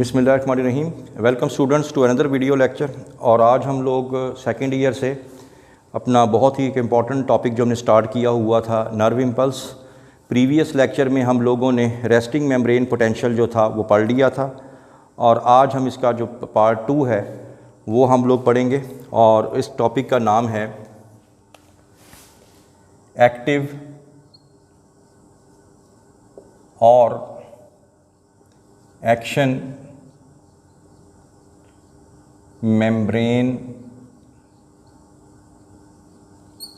बिस्मिल्लाहिर्रहमानिर्रहीम। Welcome students to another video lecture. और आज हम लोग सेकेंड ईयर से अपना बहुत ही एक इम्पॉर्टेंट टॉपिक जो हमने स्टार्ट किया हुआ था नर्व इम्पल्स। प्रीवियस लेक्चर में हम लोगों ने रेस्टिंग मेम्ब्रेन पोटेंशियल जो था वो पढ़ लिया था और आज हम इसका जो पार्ट 2 है वो हम लोग पढ़ेंगे और इस टॉपिक का नाम है एक्टिव और एक्शन मेम्ब्रेन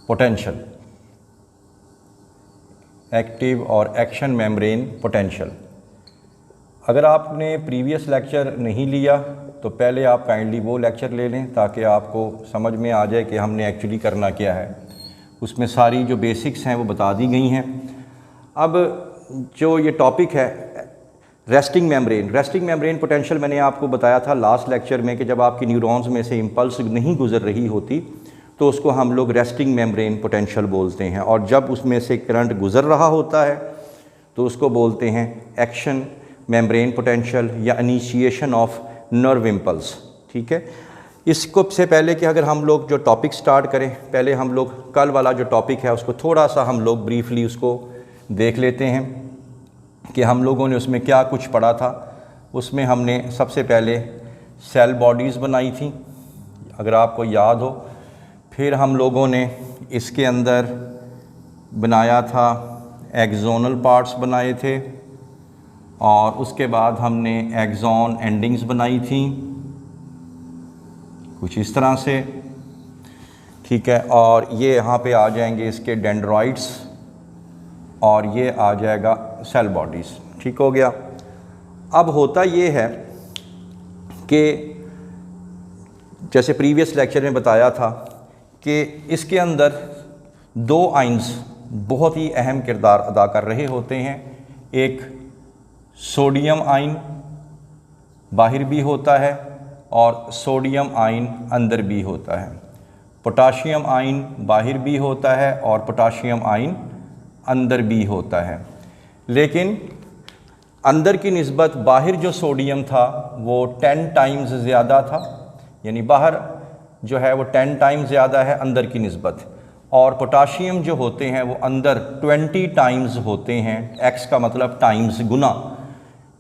पोटेंशियल। एक्टिव और एक्शन मेम्ब्रेन पोटेंशियल। अगर आपने प्रीवियस लेक्चर नहीं लिया तो पहले आप काइंडली वो लेक्चर ले लें ताकि आपको समझ में आ जाए कि हमने एक्चुअली करना क्या है। उसमें सारी जो बेसिक्स हैं वो बता दी गई हैं। अब जो ये टॉपिक है रेस्टिंग मेम्ब्रेन पोटेंशियल, मैंने आपको बताया था लास्ट लेक्चर में कि जब आपकी न्यूरॉन्स में से इम्पल्स नहीं गुजर रही होती तो उसको हम लोग रेस्टिंग मेम्ब्रेन पोटेंशियल बोलते हैं, और जब उसमें से करंट गुजर रहा होता है तो उसको बोलते हैं एक्शन मेम्ब्रेन पोटेंशियल या इनिशिएशन ऑफ नर्व इम्पल्स। ठीक है, इसको से पहले कि अगर हम लोग जो टॉपिक स्टार्ट करें, पहले हम लोग कल वाला जो टॉपिक है उसको थोड़ा सा हम लोग ब्रीफली उसको देख लेते हैं कि हम लोगों ने उसमें क्या कुछ पढ़ा था। उसमें हमने सबसे पहले सेल बॉडीज़ बनाई थी, अगर आपको याद हो। फिर हम लोगों ने इसके अंदर बनाया था एक्सोनल पार्ट्स बनाए थे, और उसके बाद हमने एक्सॉन एंडिंग्स बनाई थी कुछ इस तरह से। ठीक है, और ये यहाँ पे आ जाएंगे इसके डेंड्रॉइड्स और ये आ जाएगा सेल बॉडीज़। ठीक हो गया। अब होता ये है कि जैसे प्रीवियस लेक्चर में बताया था कि इसके अंदर दो आइंस बहुत ही अहम किरदार अदा कर रहे होते हैं। एक सोडियम आइन बाहर भी होता है और सोडियम आइन अंदर भी होता है। पोटाशियम आइन बाहर भी होता है और पोटाशियम आइन अंदर भी होता है। लेकिन अंदर की निस्बत बाहर जो सोडियम था वो 10 टाइम्स ज़्यादा था, यानी बाहर जो है वो 10 टाइम्स ज़्यादा है अंदर की निस्बत, और पोटाशियम जो होते हैं वो अंदर 20 टाइम्स होते हैं। एक्स का मतलब टाइम्स, गुना।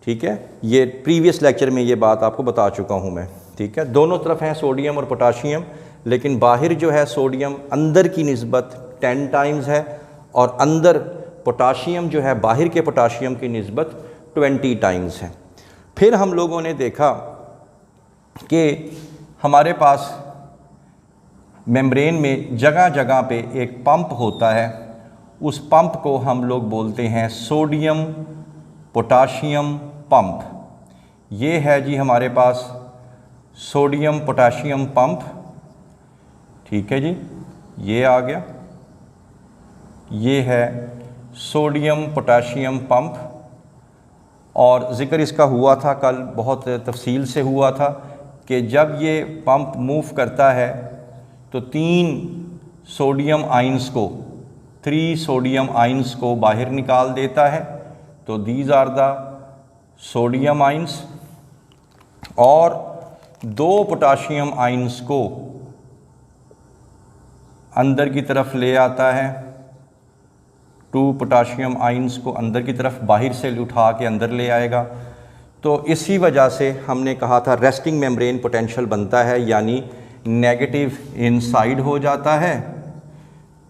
ठीक है, ये प्रीवियस लेक्चर में ये बात आपको बता चुका हूँ मैं। ठीक है, दोनों तरफ हैं सोडियम और पोटाशियम, लेकिन बाहर जो है सोडियम अंदर की निस्बत 10 टाइम्स है और अंदर पोटाशियम जो है बाहर के पोटाशियम की निस्बत 20 टाइम्स है। फिर हम लोगों ने देखा कि हमारे पास मेम्ब्रेन में जगह जगह पे एक पंप होता है। उस पंप को हम लोग बोलते हैं सोडियम पोटाशियम पंप। ये है जी हमारे पास सोडियम पोटाशियम पंप। ठीक है जी, ये आ गया। ये है सोडियम पोटाशियम पंप, और ज़िक्र इसका हुआ था कल, बहुत तफसील से हुआ था कि जब ये पंप मूव करता है तो 3 सोडियम आइंस को बाहर निकाल देता है। तो these are the sodium ions, और 2 पोटाशियम आइंस को अंदर की तरफ ले आता है। 2 पोटाशियम आइंस को अंदर की तरफ बाहर से उठा के अंदर ले आएगा। तो इसी वजह से हमने कहा था रेस्टिंग मेम्ब्रेन पोटेंशियल बनता है, यानी नेगेटिव इनसाइड हो जाता है।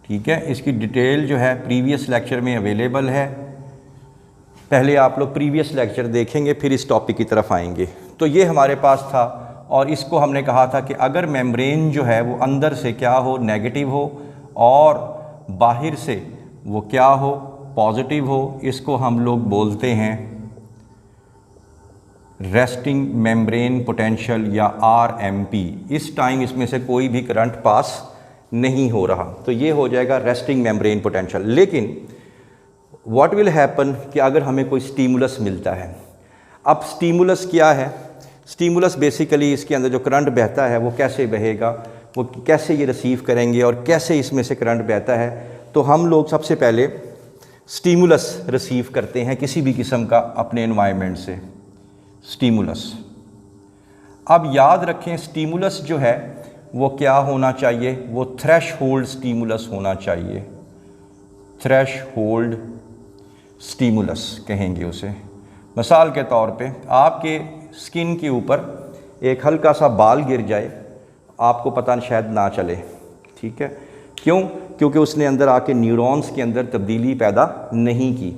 ठीक है, इसकी डिटेल जो है प्रीवियस लेक्चर में अवेलेबल है। पहले आप लोग प्रीवियस लेक्चर देखेंगे फिर इस टॉपिक की तरफ आएंगे। तो ये हमारे पास था, और इसको हमने कहा था कि अगर मेम्ब्रेन जो है वो अंदर से क्या हो, नेगेटिव हो, और बाहर से वो क्या हो, पॉजिटिव हो, इसको हम लोग बोलते हैं रेस्टिंग मेम्ब्रेन पोटेंशियल या RMP। इस टाइम इसमें से कोई भी करंट पास नहीं हो रहा, तो ये हो जाएगा रेस्टिंग मेम्ब्रेन पोटेंशियल। लेकिन व्हाट विल हैपन कि अगर हमें कोई स्टीमुलस मिलता है। अब स्टीमुलस क्या है? स्टीमुलस बेसिकली इसके अंदर जो करंट बहता है वो कैसे बहेगा, वो कैसे ये रिसीव करेंगे और कैसे इसमें से करंट बहता है। तो हम लोग सबसे पहले स्टीमुलस रिसीव करते हैं किसी भी किस्म का अपने एनवायरनमेंट से। स्टीमुलस अब याद रखें स्टिमुलस जो है वो क्या होना चाहिए, वो थ्रेशहोल्ड स्टिमुलस होना चाहिए। थ्रेशहोल्ड स्टिमुलस कहेंगे उसे। मिसाल के तौर पे आपके स्किन के ऊपर एक हल्का सा बाल गिर जाए, आपको पता शायद ना चले, ठीक है, क्यों? क्योंकि उसने अंदर आके न्यूरॉन्स के अंदर तब्दीली पैदा नहीं की।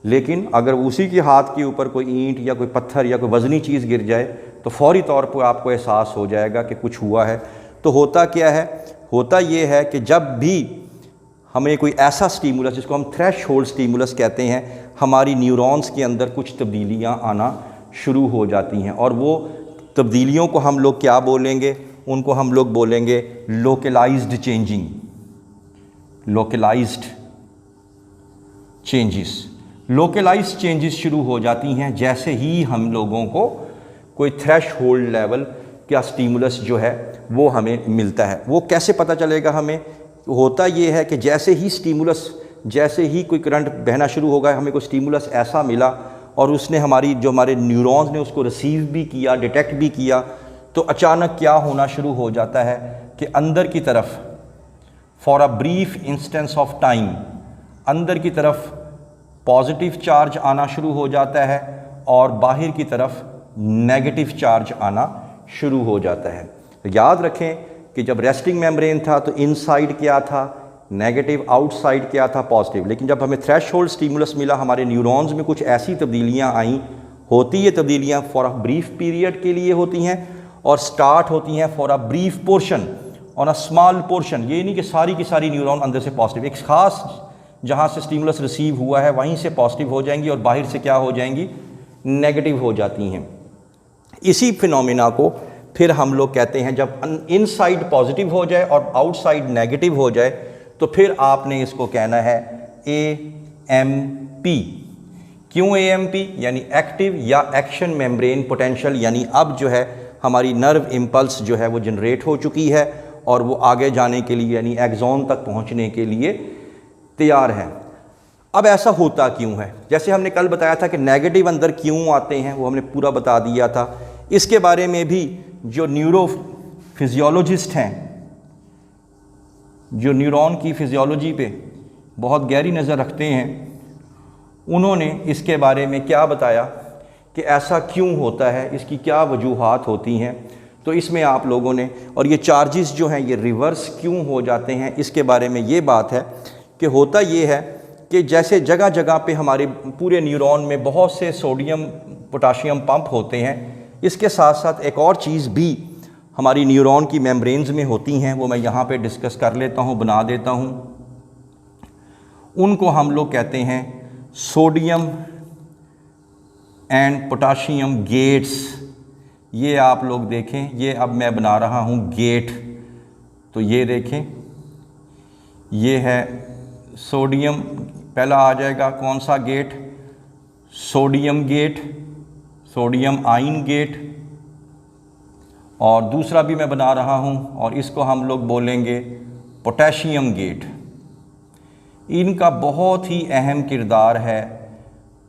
लेकिन अगर उसी के हाथ के ऊपर कोई ईंट या कोई पत्थर या कोई वज़नी चीज़ गिर जाए तो फौरी तौर पर आपको एहसास हो जाएगा कि कुछ हुआ है। तो होता क्या है, होता ये है कि जब भी हमें कोई ऐसा स्टिमुलस, जिसको हम थ्रेशहोल्ड स्टिमुलस कहते हैं, हमारी न्यूरॉन्स के अंदर कुछ तब्दीलियां आना शुरू हो जाती हैं, और वो तब्दीलियों को हम लोग क्या बोलेंगे, उनको हम लोग बोलेंगे localised changing, localised changes. Localised changes शुरू हो जाती हैं जैसे ही हम लोगों को कोई थ्रेशहोल्ड लेवल का स्टिमुलस जो है वो हमें मिलता है। वो कैसे पता चलेगा हमें? होता ये है कि जैसे ही स्टिमुलस, जैसे ही कोई करंट बहना शुरू होगा, हमें कोई स्टिमुलस ऐसा मिला और उसने हमारे न्यूरॉन्स ने उसको रिसीव भी किया, डिटेक्ट भी किया, तो अचानक क्या होना शुरू हो जाता है कि अंदर की तरफ for a brief instance of time अंदर की तरफ पॉजिटिव चार्ज आना शुरू हो जाता है और बाहर की तरफ नेगेटिव चार्ज आना शुरू हो जाता है। तो याद रखें कि जब रेस्टिंग मेम्ब्रेन था तो इनसाइड क्या था, नेगेटिव, आउटसाइड क्या था, पॉजिटिव। लेकिन जब हमें थ्रेशहोल्ड स्टिमुलस मिला, हमारे न्यूरॉन्स में कुछ ऐसी तब्दीलियां आई, होती है तब्दीलियां फॉर अ ब्रीफ पीरियड के लिए होती हैं और स्टार्ट होती हैं for a brief portion on a small portion. ये नहीं कि सारी की सारी न्यूरॉन अंदर से पॉजिटिव, एक खास जहाँ से स्टिमुलस रिसीव हुआ है वहीं से पॉजिटिव हो जाएंगी और बाहर से क्या हो जाएंगी, नेगेटिव हो जाती हैं। इसी फिनोमिना को फिर हम लोग कहते हैं, जब इनसाइड पॉजिटिव हो जाए और आउटसाइड नेगेटिव हो जाए तो फिर आपने इसको कहना है AMP। क्यों AMP? यानी एक्टिव या एक्शन मेम्ब्रेन पोटेंशियल, यानी अब जो है हमारी नर्व इम्पल्स जो है वो जनरेट हो चुकी है और वो आगे जाने के लिए यानी एक्सॉन तक पहुंचने के लिए तैयार है। अब ऐसा होता क्यों है? जैसे हमने कल बताया था कि नेगेटिव अंदर क्यों आते हैं, वो हमने पूरा बता दिया था। इसके बारे में भी जो न्यूरो फिजियोलॉजिस्ट हैं, जो न्यूरॉन की फिजियोलॉजी पे बहुत गहरी नज़र रखते हैं, उन्होंने इसके बारे में क्या बताया कि ऐसा क्यों होता है, इसकी क्या वजूहात होती हैं। तो इसमें आप लोगों ने, और ये चार्जेस जो हैं ये रिवर्स क्यों हो जाते हैं, इसके बारे में ये बात है कि होता ये है कि जैसे जगह जगह पे हमारे पूरे न्यूरॉन में बहुत से सोडियम पोटाशियम पंप होते हैं, इसके साथ साथ एक और चीज़ भी हमारी न्यूरॉन की मेम्ब्रेन्स में होती हैं, वो मैं यहाँ पे डिस्कस कर लेता हूँ, बना देता हूँ। उनको हम लोग कहते हैं सोडियम एंड पोटाशियम गेट्स। ये आप लोग देखें, ये अब मैं बना रहा हूँ गेट। तो ये देखें, ये है सोडियम, पहला आ जाएगा कौन सा gate, sodium gate, sodium ion gate, और दूसरा भी मैं बना रहा हूँ और इसको हम लोग बोलेंगे पोटेशियम गेट। इनका बहुत ही अहम किरदार है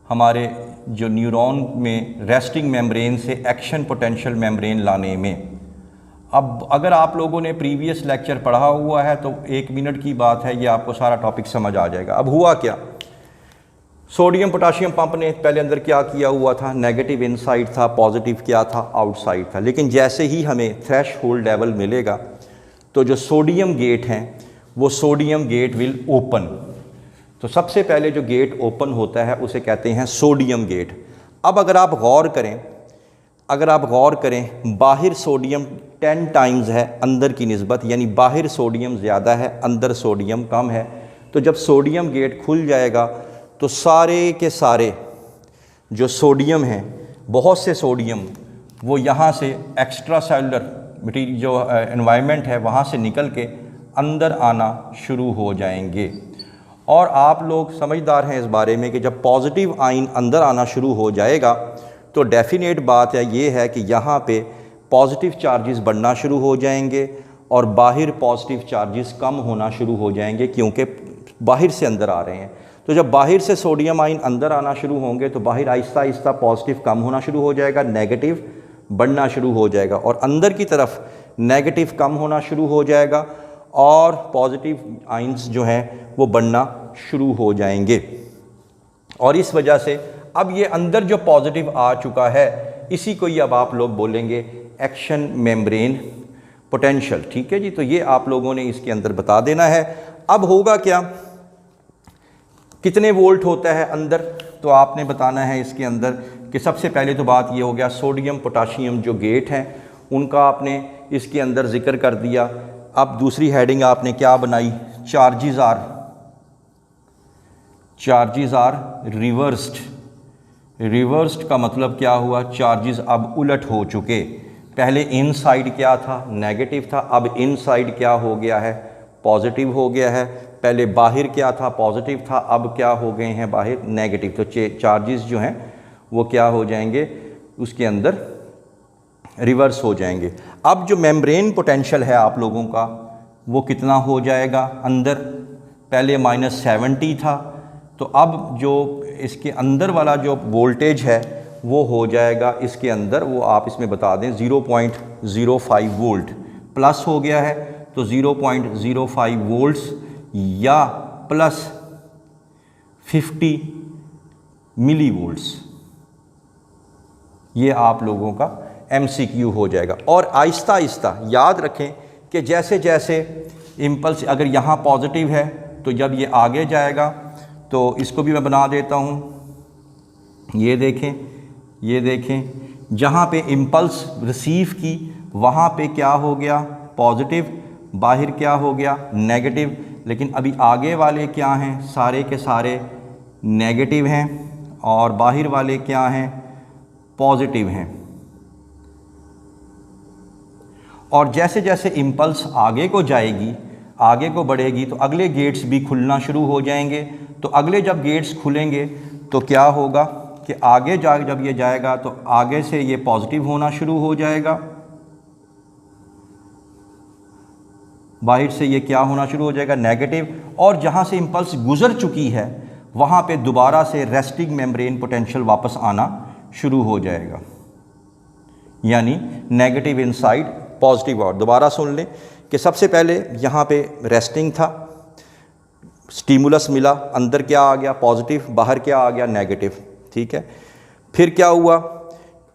हमारे जो न्यूरॉन में रेस्टिंग मेम्ब्रेन से एक्शन पोटेंशियल मेम्ब्रेन लाने में। अब अगर आप लोगों ने प्रीवियस लेक्चर पढ़ा हुआ है तो 1 मिनट की बात है, ये आपको सारा टॉपिक समझ आ जाएगा। अब हुआ क्या, सोडियम पोटाशियम पंप ने पहले अंदर क्या किया हुआ था, नेगेटिव इनसाइड था, पॉजिटिव क्या था, आउटसाइड था। लेकिन जैसे ही हमें थ्रेशहोल्ड लेवल मिलेगा तो जो सोडियम गेट हैं वो सोडियम गेट विल ओपन। तो सबसे पहले जो गेट ओपन होता है उसे कहते हैं सोडियम गेट। अब अगर आप गौर करें, बाहर सोडियम 10 टाइम्स है अंदर की निस्बत, यानी बाहर सोडियम ज़्यादा है, अंदर सोडियम कम है। तो जब सोडियम गेट खुल जाएगा तो सारे के सारे जो सोडियम हैं, बहुत से सोडियम, वो यहाँ से एक्स्ट्रा सेलुलर मटीरियल जो एनवायरनमेंट है वहाँ से निकल के अंदर आना शुरू हो जाएंगे। और आप लोग समझदार हैं इस बारे में कि जब पॉजिटिव आयन अंदर आना शुरू हो जाएगा तो डेफिनेट बात है ये है कि यहाँ पे पॉजिटिव चार्जेस बढ़ना शुरू हो जाएंगे और बाहर पॉजिटिव चार्जेस कम होना शुरू हो जाएंगे, क्योंकि बाहर से अंदर आ रहे हैं। तो जब बाहर से सोडियम आयन अंदर आना शुरू होंगे तो बाहर आहिस्ता आहिस्ता पॉजिटिव कम होना शुरू हो जाएगा, नेगेटिव बढ़ना शुरू हो जाएगा और अंदर की तरफ नेगेटिव कम होना शुरू हो जाएगा और पॉजिटिव आइंस जो हैं वो बढ़ना शुरू हो जाएंगे। और इस वजह से अब ये अंदर जो पॉजिटिव आ चुका है इसी को ही अब आप लोग बोलेंगे एक्शन मेम्ब्रेन पोटेंशियल। ठीक है जी, तो ये आप लोगों ने इसके अंदर बता देना है। अब होगा क्या, कितने वोल्ट होता है अंदर, तो आपने बताना है इसके अंदर कि सबसे पहले तो बात ये हो गया सोडियम पोटाशियम जो गेट हैं उनका आपने इसके अंदर जिक्र कर दिया। अब दूसरी हेडिंग आपने क्या बनाई, चार्जेस आर रिवर्स्ड का मतलब क्या हुआ, चार्जेस अब उलट हो चुके। पहले इन साइड क्या था, नेगेटिव था, अब इन साइड क्या हो गया है, पॉजिटिव हो गया है। पहले बाहर क्या था, पॉजिटिव था, अब क्या हो गए हैं बाहर नेगेटिव। तो चार्जेस जो हैं वो क्या हो जाएंगे, उसके अंदर रिवर्स हो जाएंगे। अब जो मेम्ब्रेन पोटेंशियल है आप लोगों का वो कितना हो जाएगा अंदर, पहले -70 था, तो अब जो इसके अंदर वाला जो वोल्टेज है वो हो जाएगा इसके अंदर, वो आप इसमें बता दें 0.05 वोल्ट प्लस हो गया है, तो 0.05 वोल्ट्स या प्लस 50 मिली वोल्ट्स, ये आप लोगों का MCQ हो जाएगा। और आहिस्ता आहिस्ता याद रखें कि जैसे जैसे इम्पल्स अगर यहाँ पॉजिटिव है तो जब ये आगे जाएगा, तो इसको भी मैं बना देता हूँ, ये देखें जहाँ पे इम्पल्स रिसीव की वहाँ पे क्या हो गया पॉजिटिव, बाहर क्या हो गया नेगेटिव, लेकिन अभी आगे वाले क्या हैं, सारे के सारे नेगेटिव हैं और बाहर वाले क्या हैं, पॉजिटिव हैं। और जैसे जैसे इम्पल्स आगे को जाएगी, आगे को बढ़ेगी, तो अगले गेट्स भी खुलना शुरू हो जाएंगे। तो अगले जब गेट्स खुलेंगे तो क्या होगा कि आगे जब ये जाएगा तो आगे से ये पॉजिटिव होना शुरू हो जाएगा, बाहर से ये क्या होना शुरू हो जाएगा नेगेटिव, और जहाँ से इम्पल्स गुजर चुकी है वहाँ पे दोबारा से रेस्टिंग मेम्ब्रेन पोटेंशियल वापस आना शुरू हो जाएगा, यानी नेगेटिव इनसाइड पॉजिटिव आउट। दोबारा सुन लें कि सबसे पहले यहाँ पे रेस्टिंग था, स्टिमुलस मिला, अंदर क्या आ गया पॉजिटिव, बाहर क्या आ गया नेगेटिव। ठीक है, फिर क्या हुआ,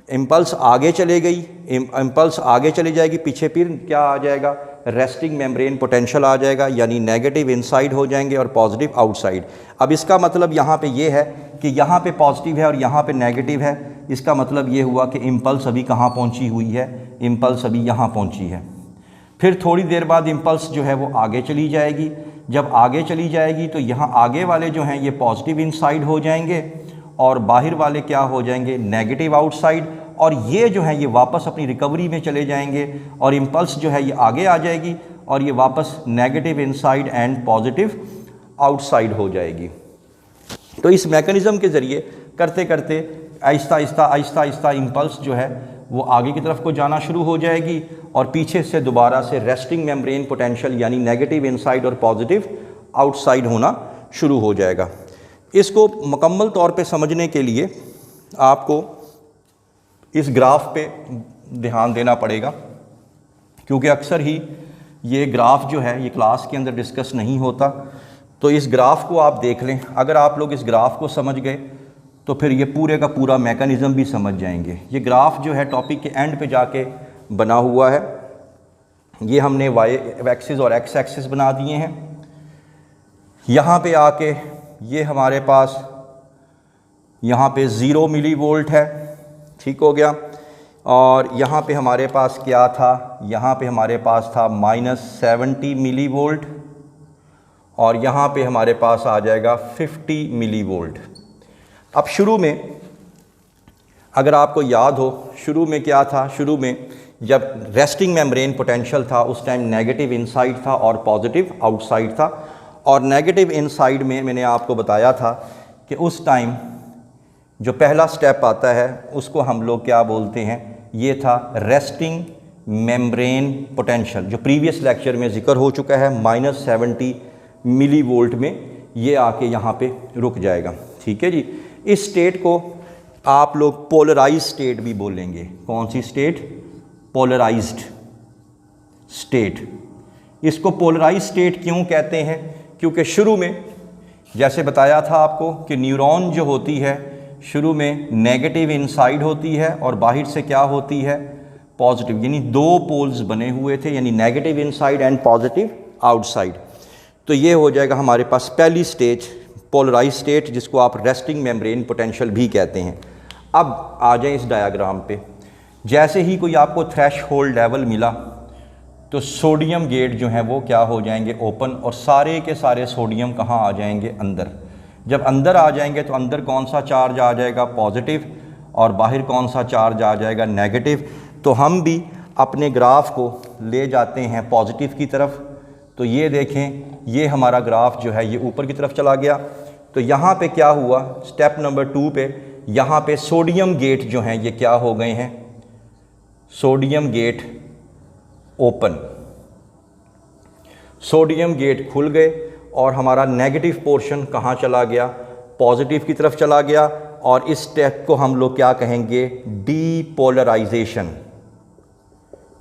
इम्पल्स आगे चले गई, इम्पल्स आगे चली जाएगी, पीछे फिर क्या आ जाएगा, रेस्टिंग मेम्ब्रेन पोटेंशियल आ जाएगा, यानी नेगेटिव इनसाइड हो जाएंगे और पॉजिटिव आउटसाइड। अब इसका मतलब यहाँ पे ये है कि यहाँ पे पॉजिटिव है और यहाँ पे नेगेटिव है, इसका मतलब ये हुआ कि इम्पल्स अभी कहाँ पहुँची हुई है, इम्पल्स अभी यहाँ पहुँची है। फिर थोड़ी देर बाद इम्पल्स जो है वो आगे चली जाएगी, जब आगे चली जाएगी तो यहाँ आगे वाले जो हैं ये पॉजिटिव इनसाइड हो जाएंगे और बाहर वाले क्या हो जाएंगे नेगेटिव आउटसाइड, और ये जो है ये वापस अपनी रिकवरी में चले जाएंगे और इम्पल्स जो है ये आगे आ जाएगी और ये वापस negative inside and positive outside हो जाएगी। तो इस मैकेनिज़्म के ज़रिए करते करते आहिस्ता आहिस्ता इम्पल्स जो है वो आगे की तरफ को जाना शुरू हो जाएगी और पीछे से दोबारा से रेस्टिंग मेम्ब्रेन पोटेंशियल यानी नेगेटिव इनसाइड और पॉजिटिव आउटसाइड होना शुरू हो जाएगा। इसको मुकम्मल तौर पे समझने के लिए आपको इस ग्राफ पे ध्यान देना पड़ेगा, क्योंकि अक्सर ही ये ग्राफ जो है ये क्लास के अंदर डिस्कस नहीं होता। तो इस ग्राफ को आप देख लें, अगर आप लोग इस ग्राफ को समझ गए तो फिर ये पूरे का पूरा मैकेनिज़्म भी समझ जाएंगे। ये ग्राफ जो है टॉपिक के एंड पे जाके बना हुआ है, ये हमने वाई एक्सिस और एक्स एक्सिस बना दिए हैं। यहाँ पे आके ये हमारे पास यहाँ पे 0 मिली वोल्ट है, ठीक हो गया, और यहाँ पे हमारे पास क्या था, यहाँ पे हमारे पास था -70 मिली वोल्ट और यहाँ पे हमारे पास आ जाएगा 50 मिली वोल्ट। अब शुरू में अगर आपको याद हो, शुरू में क्या था, शुरू में जब रेस्टिंग मेम्ब्रेन पोटेंशियल था उस टाइम नेगेटिव इनसाइड था और पॉजिटिव आउटसाइड था। और नेगेटिव इनसाइड में मैंने आपको बताया था कि उस टाइम जो पहला स्टेप आता है उसको हम लोग क्या बोलते हैं, ये था रेस्टिंग मेम्ब्रेन पोटेंशियल, जो प्रीवियस लेक्चर में जिक्र हो चुका है। -70 मिली वोल्ट में ये आके यहाँ पे रुक जाएगा, ठीक है जी। इस स्टेट को आप लोग पोलराइज स्टेट भी बोलेंगे। कौन सी स्टेट? Polarised state. इसको पोलराइज स्टेट क्यों कहते हैं? क्योंकि शुरू में जैसे बताया था आपको कि न्यूरॉन जो होती है शुरू में नेगेटिव इनसाइड होती है और बाहर से क्या होती है? पॉजिटिव, यानी दो पोल्स बने हुए थे, यानी negative inside and positive outside. तो ये हो जाएगा हमारे पास पहली स्टेज पोलराइज स्टेट, जिसको आप रेस्टिंग मेम्ब्रेन पोटेंशियल भी कहते हैं। अब आ जाए इस डायग्राम पे। जैसे ही कोई आपको थ्रेशहोल्ड लेवल मिला तो सोडियम गेट जो है वो क्या हो जाएंगे? ओपन, और सारे के सारे सोडियम कहाँ आ जाएंगे? अंदर। जब अंदर आ जाएंगे तो अंदर कौन सा चार्ज आ जाएगा? पॉजिटिव, और बाहर कौन सा चार्ज आ जाएगा? नेगेटिव। तो हम भी अपने ग्राफ को ले जाते हैं पॉजिटिव की तरफ। तो ये देखें, ये हमारा ग्राफ जो है ये ऊपर की तरफ चला गया। तो यहाँ पे क्या हुआ? स्टेप नंबर 2 पे यहाँ पे सोडियम गेट जो हैं ये क्या हो गए हैं? Sodium gate open, sodium gate खुल गए और हमारा नेगेटिव पोर्शन कहाँ चला गया? पॉजिटिव की तरफ चला गया। और इस स्टेप को हम लोग क्या कहेंगे? डीपोलराइजेशन।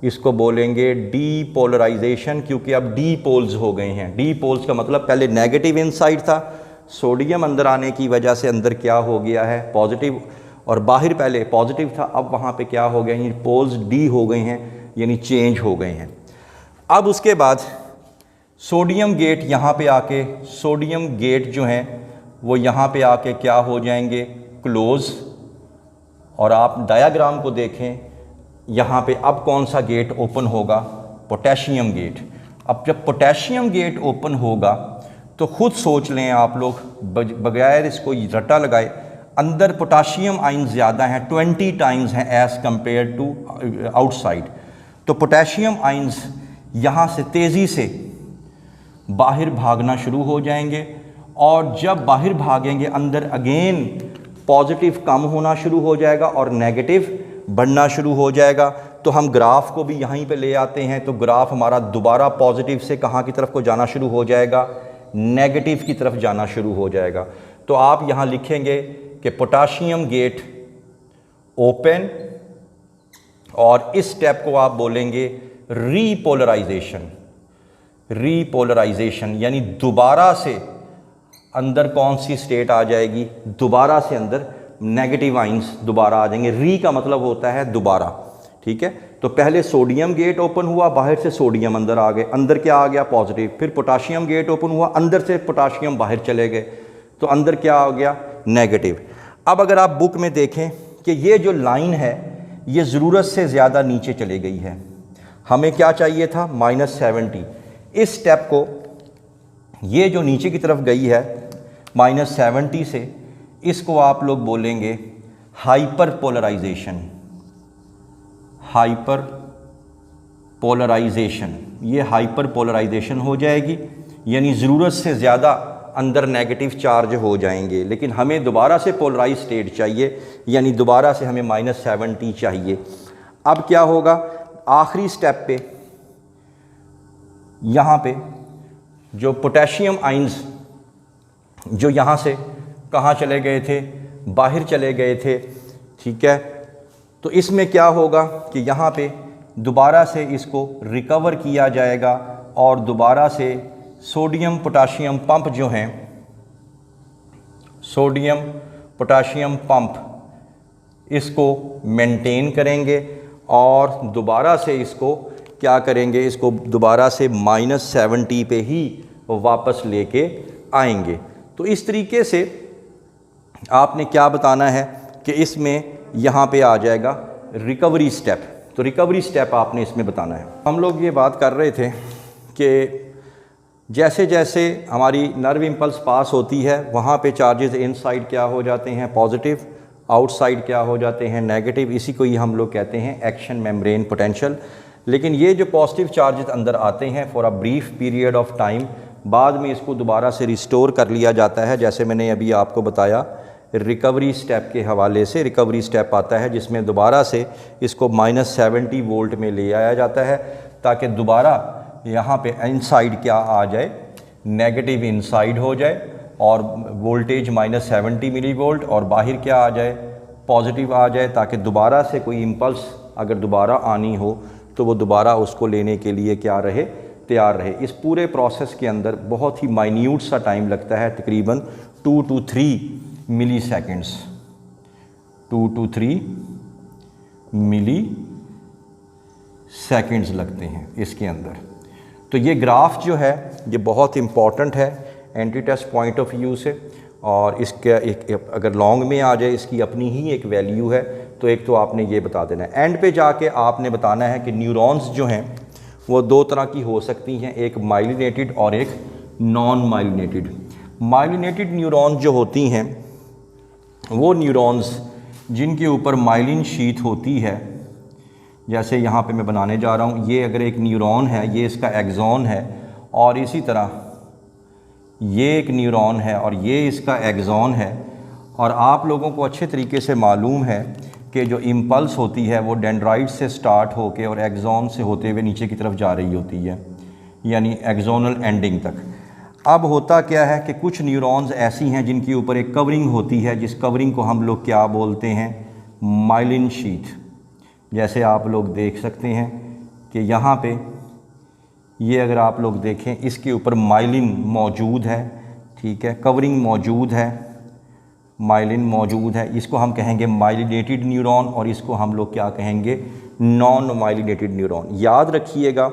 इसको बोलेंगे डीपोलराइजेशन, क्योंकि अब डी पोल्स हो गए हैं। डी पोल्स का मतलब पहले नेगेटिव इनसाइड था, सोडियम अंदर आने की वजह से अंदर क्या हो गया है? पॉजिटिव, और बाहर पहले पॉजिटिव था, अब वहाँ पे क्या हो गया? ये पोल्स डी हो गए हैं, यानी चेंज हो गए हैं। अब उसके बाद सोडियम गेट यहाँ पे आके, सोडियम गेट जो हैं वो यहाँ पे आके क्या हो जाएंगे? क्लोज। और आप डायग्राम को देखें, यहाँ पे अब कौन सा गेट ओपन होगा? Potassium gate. अब जब पोटेशियम गेट ओपन होगा तो खुद सोच लें आप लोग, बगैर इसको रट्टा लगाए, अंदर पोटाशियम आयन ज़्यादा हैं, 20 टाइम्स हैं एज़ कंपेयर टू आउटसाइड। तो पोटेशियम आयन्स यहाँ से तेज़ी से बाहर भागना शुरू हो जाएंगे, और जब बाहर भागेंगे अंदर अगेन पॉजिटिव कम होना शुरू हो जाएगा और नेगेटिव बढ़ना शुरू हो जाएगा। तो हम ग्राफ को भी यहीं पे ले आते हैं। तो ग्राफ हमारा दोबारा पॉजिटिव से कहाँ की तरफ को जाना शुरू हो जाएगा? नेगेटिव की तरफ जाना शुरू हो जाएगा। तो आप यहाँ लिखेंगे कि पोटाशियम गेट ओपन, और इस स्टेप को आप बोलेंगे रीपोलराइजेशन। रीपोलराइजेशन यानी दोबारा से अंदर कौन सी स्टेट आ जाएगी? दोबारा से अंदर नेगेटिव आइंस दोबारा आ जाएंगे। री का मतलब होता है दोबारा, ठीक है। तो पहले सोडियम गेट ओपन हुआ, बाहर से सोडियम अंदर आ गए, अंदर क्या आ गया? पॉजिटिव। फिर पोटाशियम गेट ओपन हुआ, अंदर से पोटाशियम बाहर चले गए, तो अंदर क्या आ गया? नेगेटिव। अब अगर आप बुक में देखें कि ये जो लाइन है ये ज़रूरत से ज़्यादा नीचे चली गई है। हमें क्या चाहिए था? -70। इस स्टेप को, ये जो नीचे की तरफ गई है -70 से, इसको आप लोग बोलेंगे हाइपर पोलराइजेशन। हाइपर पोलराइजेशन, ये हाइपर पोलराइजेशन हो जाएगी, यानी ज़रूरत से ज़्यादा अंदर नेगेटिव चार्ज हो जाएंगे। लेकिन हमें दोबारा से पोलराइज स्टेट चाहिए, यानी दोबारा से हमें -70 चाहिए। अब क्या होगा? आखिरी स्टेप पे यहाँ पे जो पोटेशियम आइंस जो यहाँ से कहाँ चले गए थे? बाहर चले गए थे, ठीक है। तो इसमें क्या होगा कि यहाँ पे दोबारा से इसको रिकवर किया जाएगा और दोबारा से सोडियम पोटाशियम पंप जो हैं, सोडियम पोटाशियम पंप, इसको मेंटेन करेंगे और दोबारा से इसको क्या करेंगे? इसको दोबारा से -70 पे ही वापस लेके आएंगे। तो इस तरीके से आपने क्या बताना है कि इसमें यहाँ पे आ जाएगा रिकवरी स्टेप। तो रिकवरी स्टेप आपने इसमें बताना है। हम लोग ये बात कर रहे थे कि जैसे जैसे हमारी नर्व इम्पल्स पास होती है वहाँ पे चार्जेस इनसाइड क्या हो जाते हैं? पॉजिटिव, आउटसाइड क्या हो जाते हैं? नेगेटिव। इसी को ही हम लोग कहते हैं एक्शन मेम्ब्रेन पोटेंशियल। लेकिन ये जो पॉजिटिव चार्जेस अंदर आते हैं for a brief period of time, बाद में इसको दोबारा से रिस्टोर कर लिया जाता है। जैसे मैंने अभी आपको बताया, रिकवरी स्टेप के हवाले से रिकवरी स्टेप आता है जिसमें दोबारा से इसको -70 वोल्ट में ले आया जाता है, ताकि दोबारा यहाँ पे इनसाइड क्या आ जाए? नेगेटिव इनसाइड हो जाए और वोल्टेज -70 मिली वोल्ट, और बाहर क्या आ जाए? पॉजिटिव आ जाए, ताकि दोबारा से कोई इम्पल्स अगर दोबारा आनी हो तो वो दोबारा उसको लेने के लिए क्या रहे, तैयार रहे। इस पूरे प्रोसेस के अंदर बहुत ही माइन्यूट सा टाइम लगता है, तकरीबन 2 to 3 milliseconds, 2 to 3 milliseconds लगते हैं इसके अंदर। तो ये ग्राफ जो है ये बहुत इम्पॉर्टेंट है entry test point of view से, और इसके एक अगर लॉन्ग में आ जाए इसकी अपनी ही एक वैल्यू है, तो एक तो आपने ये बता देना है। एंड पे जाके आपने बताना है कि न्यूरॉन्स जो हैं वो दो तरह की हो सकती हैं, एक माइलिनेटेड और एक नॉन माइलिनेटेड। माइलिनेटेड न्यूरॉन्स जो होती हैं वो न्यूरॉन्स जिनके ऊपर माइलिन शीथ होती है, जैसे यहाँ पे मैं बनाने जा रहा हूँ, ये अगर एक न्यूरॉन है, ये इसका एक्सॉन है, और इसी तरह ये एक न्यूरॉन है और ये इसका एक्सॉन है। और आप लोगों को अच्छे तरीके से मालूम है कि जो इम्पल्स होती है वो डेंड्राइट से स्टार्ट होके और एक्सॉन से होते हुए नीचे की तरफ जा रही होती है, यानी एक्सोनल एंडिंग तक। अब होता क्या है कि कुछ न्यूरॉन्स ऐसी हैं जिनके ऊपर एक कवरिंग होती है, जिस कवरिंग को हम लोग क्या बोलते हैं, माइलिन शीथ। जैसे आप लोग देख सकते हैं कि यहाँ पे ये अगर आप लोग देखें इसके ऊपर माइलिन मौजूद है, ठीक है, कवरिंग मौजूद है, माइलिन मौजूद है। इसको हम कहेंगे माइलिनेटेड न्यूरॉन और इसको हम लोग क्या कहेंगे, नॉन माइलिनेटेड न्यूरॉन। याद रखिएगा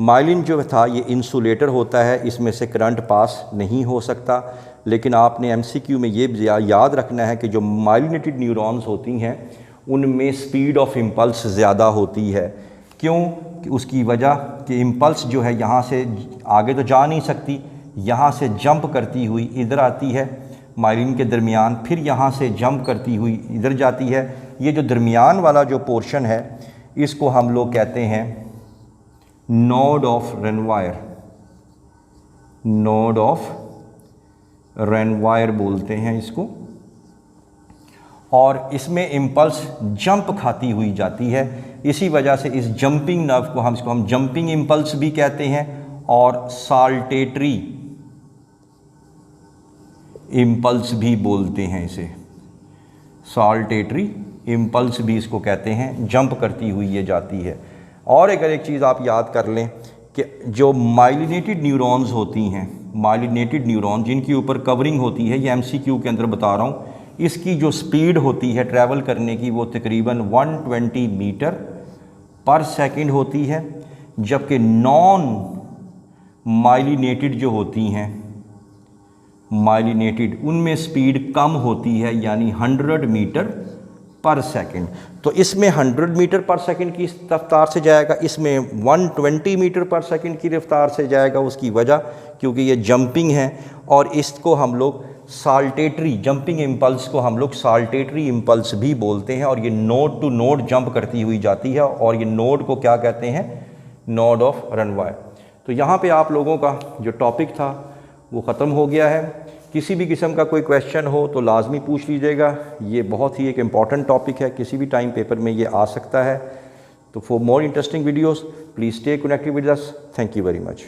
माइलिन जो था ये इंसुलेटर होता है, इसमें से करंट पास नहीं हो सकता, लेकिन आपने एमसीक्यू में ये याद रखना है कि जो माइलिनेटेड न्यूरॉन्स होती हैं उनमें स्पीड ऑफ इम्पल्स ज़्यादा होती है। क्यों? कि उसकी वजह कि इम्पल्स जो है यहाँ से आगे तो जा नहीं सकती, यहाँ से जंप करती हुई इधर आती है माइलिन के दरमियान, फिर यहाँ से जंप करती हुई इधर जाती है। ये जो दरमियान वाला जो पोर्शन है इसको हम लोग कहते हैं नोड ऑफ रेनवायर, नोड ऑफ रेनवायर बोलते हैं इसको। और इसमें इम्पल्स जंप खाती हुई जाती है, इसी वजह से इस जंपिंग नर्व को हम जंपिंग इम्पल्स भी कहते हैं और साल्टेटरी इम्पल्स भी बोलते हैं इसे, साल्टेटरी इम्पल्स भी इसको कहते हैं, जंप करती हुई ये जाती है। और अगर एक चीज़ आप याद कर लें कि जो माइलिनेटेड न्यूरॉन्स होती हैं, माइलिनेटेड न्यूरॉन जिनके ऊपर कवरिंग होती है, ये एमसीक्यू के अंदर बता रहा हूँ, इसकी जो स्पीड होती है ट्रैवल करने की वो तकरीबन 120 मीटर पर सेकंड होती है, जबकि नॉन माइलिनेटेड जो होती हैं, माइलिनेटेड, उनमें स्पीड कम होती है, यानी 100 मीटर पर सेकंड। तो इसमें 100 मीटर पर सेकंड की रफ्तार से जाएगा, इसमें 120 मीटर पर सेकंड की रफ्तार से जाएगा। उसकी वजह क्योंकि ये जंपिंग है, और इसको हम लोग साल्टेटरी, जंपिंग इम्पल्स को हम लोग साल्टेटरी इम्पल्स भी बोलते हैं। और ये नोड टू नोड जंप करती हुई जाती है, और ये नोड को क्या कहते हैं, नोड ऑफ रेनवायर। तो यहाँ पे आप लोगों का जो टॉपिक था वो ख़त्म हो गया है। किसी भी किस्म का कोई क्वेश्चन हो तो लाजमी पूछ लीजिएगा, ये बहुत ही एक इम्पॉर्टेंट टॉपिक है, किसी भी टाइम पेपर में ये आ सकता है। तो for more interesting videos please stay connected with us. Thank you very much.